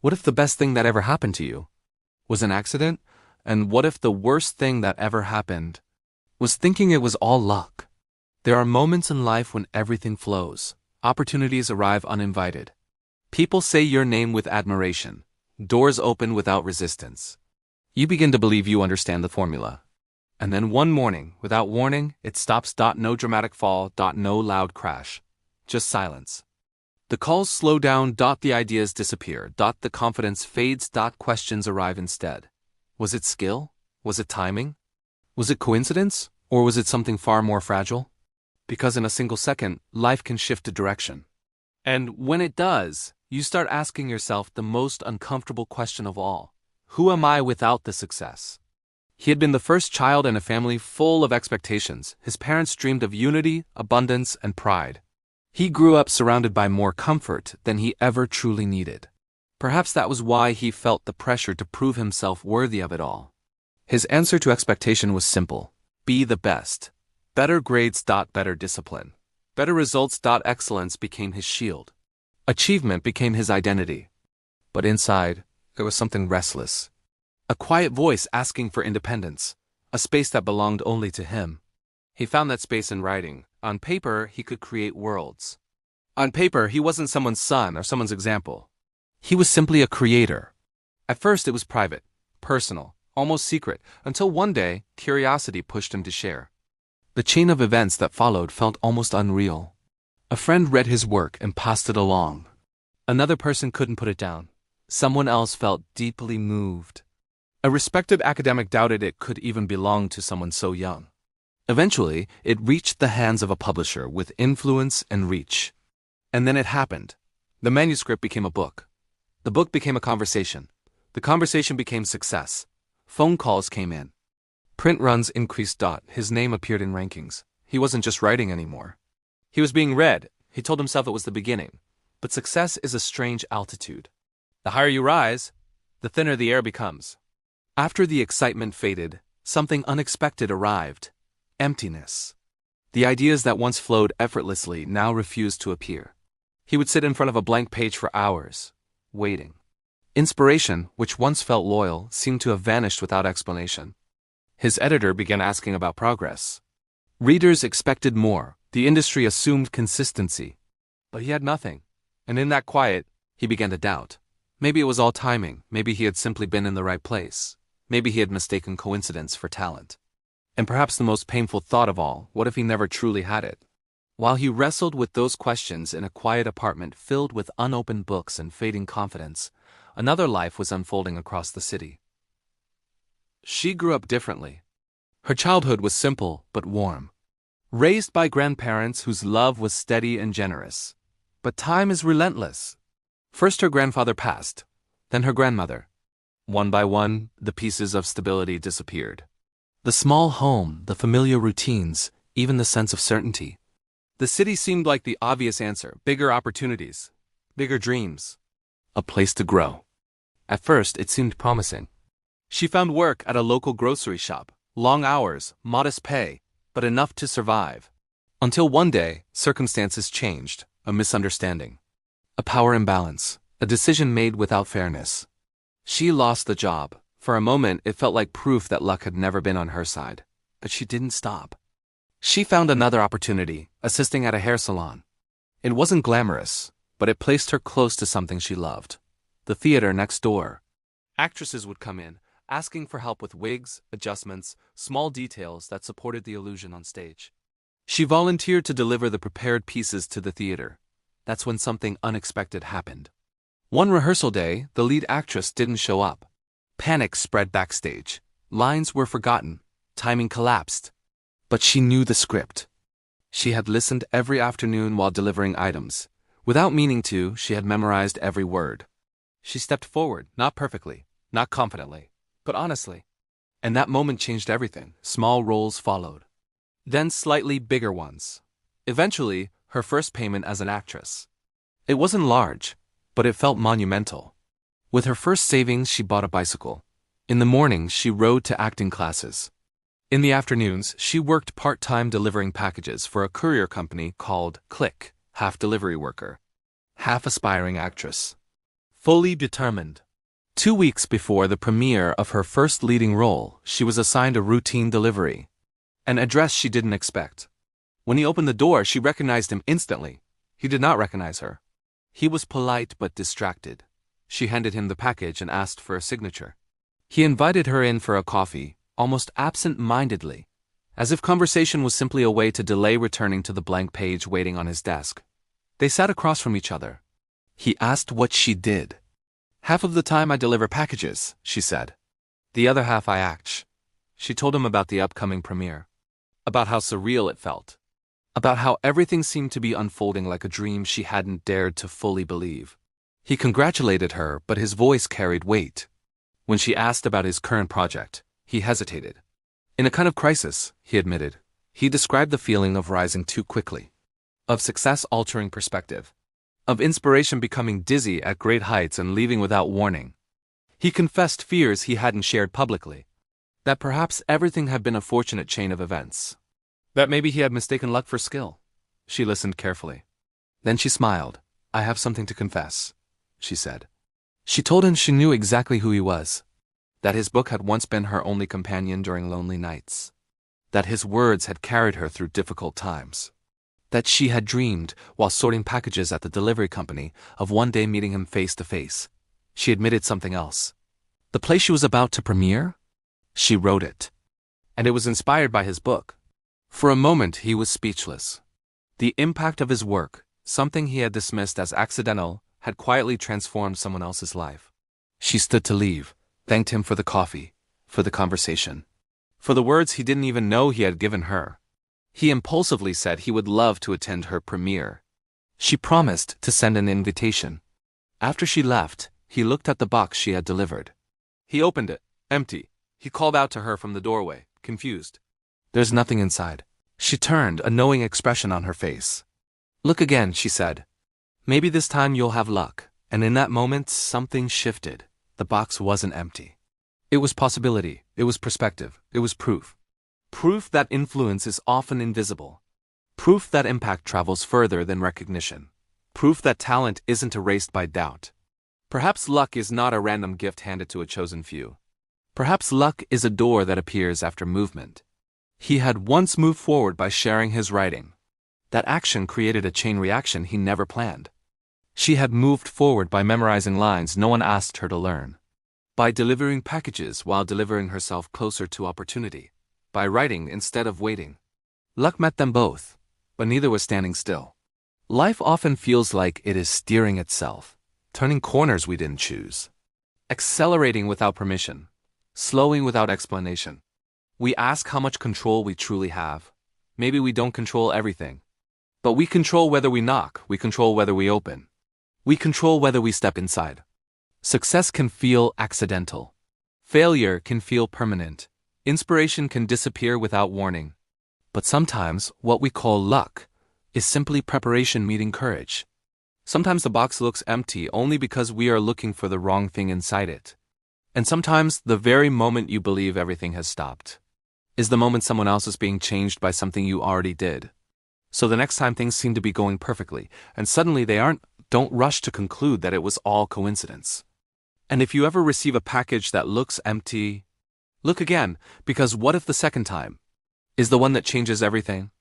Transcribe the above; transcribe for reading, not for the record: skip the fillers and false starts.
What if the best thing that ever happened to you was an accident? And what if the worst thing that ever happened was thinking it was all luck? There are moments in life when everything flows. Opportunities arrive uninvited. People say your name with admiration. Doors open without resistance. You begin to believe you understand the formula. And then one morning, without warning, it stops. No dramatic fall. No loud crash. Just silence. The calls slow down. The ideas disappear. The confidence fades. Questions arrive instead. Was it skill? Was it timing? Was it coincidence? Or was it something far more fragile? Because in a single second, life can shift a direction. And when it does, you start asking yourself the most uncomfortable question of all. Who am I without the success? He had been the first child in a family full of expectations. His parents dreamed of unity, abundance, and pride. He grew up surrounded by more comfort than he ever truly needed. Perhaps that was why he felt the pressure to prove himself worthy of it all. His answer to expectation was simple. Be the best. Better grades. Better discipline. Better results. Excellence became his shield. Achievement became his identity. But inside, there was something restless. A quiet voice asking for independence, a space that belonged only to him. He found that space in writing. On paper, he could create worlds. On paper, he wasn't someone's son or someone's example. He was simply a creator. At first, it was private, personal, almost secret, until one day, curiosity pushed him to share. The chain of events that followed felt almost unreal. A friend read his work and passed it along. Another person couldn't put it down. Someone else felt deeply moved. A respected academic doubted it could even belong to someone so young. Eventually, it reached the hands of a publisher with influence and reach. And then it happened. The manuscript became a book. The book became a conversation. The conversation became success. Phone calls came in. Print runs increased. His name appeared in rankings. He wasn't just writing anymore. He was being read. He told himself it was the beginning. But success is a strange altitude. The higher you rise, the thinner the air becomes. After the excitement faded, something unexpected arrived. Emptiness. The ideas that once flowed effortlessly now refused to appear. He would sit in front of a blank page for hours, waiting. Inspiration, which once felt loyal, seemed to have vanished without explanation. His editor began asking about progress. Readers expected more. The industry assumed consistency. But he had nothing. And in that quiet, he began to doubt. Maybe it was all timing. Maybe he had simply been in the right place. Maybe he had mistaken coincidence for talent. And perhaps the most painful thought of all, what if he never truly had it? While he wrestled with those questions in a quiet apartment filled with unopened books and fading confidence, another life was unfolding across the city. She grew up differently. Her childhood was simple but warm. Raised by grandparents whose love was steady and generous. But time is relentless. First her grandfather passed, then her grandmother. One by one, the pieces of stability disappeared. The small home, the familiar routines, even the sense of certainty. The city seemed like the obvious answer. Bigger opportunities, bigger dreams. A place to grow. At first, it seemed promising. She found work at a local grocery shop. Long hours, modest pay, but enough to survive. Until one day, circumstances changed. A misunderstanding. A power imbalance. A decision made without fairness. She lost the job. For a moment, it felt like proof that luck had never been on her side. But she didn't stop. She found another opportunity, assisting at a hair salon. It wasn't glamorous, but it placed her close to something she loved. The theater next door. Actresses would come in, asking for help with wigs, adjustments, small details that supported the illusion on stage. She volunteered to deliver the prepared pieces to the theater. That's when something unexpected happened. One rehearsal day, the lead actress didn't show up. Panic spread backstage. Lines were forgotten. Timing collapsed. But she knew the script. She had listened every afternoon while delivering items. Without meaning to, she had memorized every word. She stepped forward, not perfectly, not confidently, but honestly. And that moment changed everything. Small roles followed. Then slightly bigger ones. Eventually, her first payment as an actress. It wasn't large, but it felt monumental. With her first savings, she bought a bicycle. In the mornings, she rode to acting classes. In the afternoons, she worked part-time delivering packages for a courier company called Click, half delivery worker, half aspiring actress. fully determined. 2 weeks before the premiere of her first leading role, she was assigned a routine delivery. An address she didn't expect. When he opened the door, she recognized him instantly. He did not recognize her. He was polite but distracted. She handed him the package and asked for a signature. He invited her in for a coffee, almost absent-mindedly, as if conversation was simply a way to delay returning to the blank page waiting on his desk. They sat across from each other. He asked what she did. "Half of the time I deliver packages," she said. "The other half I act." She told him about the upcoming premiere. About how surreal it felt. About how everything seemed to be unfolding like a dream she hadn't dared to fully believe. He congratulated her, but his voice carried weight. When she asked about his current project, he hesitated. In a kind of crisis, he admitted. He described the feeling of rising too quickly. Of success altering perspective. Of inspiration becoming dizzy at great heights and leaving without warning. He confessed fears he hadn't shared publicly. That perhaps everything had been a fortunate chain of events. That maybe he had mistaken luck for skill. She listened carefully. Then she smiled. "I have something to confess," she said. She told him she knew exactly who he was. That his book had once been her only companion during lonely nights. That his words had carried her through difficult times. That she had dreamed, while sorting packages at the delivery company, of one day meeting him face to face. She admitted something else. The play she was about to premiere? She wrote it. And it was inspired by his book. For a moment he was speechless. The impact of his work, something he had dismissed as accidental, had quietly transformed someone else's life. She stood to leave, thanked him for the coffee, for the conversation, for the words he didn't even know he had given her. He impulsively said he would love to attend her premiere. She promised to send an invitation. After she left, he looked at the box she had delivered. He opened it, empty. He called out to her from the doorway, confused. "There's nothing inside." She turned, a knowing expression on her face. "Look again," she said. "Maybe this time you'll have luck." And in that moment, something shifted. The box wasn't empty. It was possibility, it was perspective, it was proof. Proof that influence is often invisible. Proof that impact travels further than recognition. Proof that talent isn't erased by doubt. Perhaps luck is not a random gift handed to a chosen few. Perhaps luck is a door that appears after movement. He had once moved forward by sharing his writing. That action created a chain reaction he never planned. She had moved forward by memorizing lines no one asked her to learn. By delivering packages while delivering herself closer to opportunity. By writing instead of waiting. Luck met them both, but neither was standing still. Life often feels like it is steering itself, turning corners we didn't choose. Accelerating without permission. Slowing without explanation. We ask how much control we truly have. Maybe we don't control everything. But we control whether we knock, we control whether we open. We control whether we step inside. Success can feel accidental. Failure can feel permanent. Inspiration can disappear without warning. But sometimes, what we call luck is simply preparation meeting courage. Sometimes the box looks empty only because we are looking for the wrong thing inside it. And sometimes, the very moment you believe everything has stopped is the moment someone else is being changed by something you already did. So the next time things seem to be going perfectly, and suddenly they aren't, don't rush to conclude that it was all coincidence. And if you ever receive a package that looks empty, look again, because what if the second time is the one that changes everything?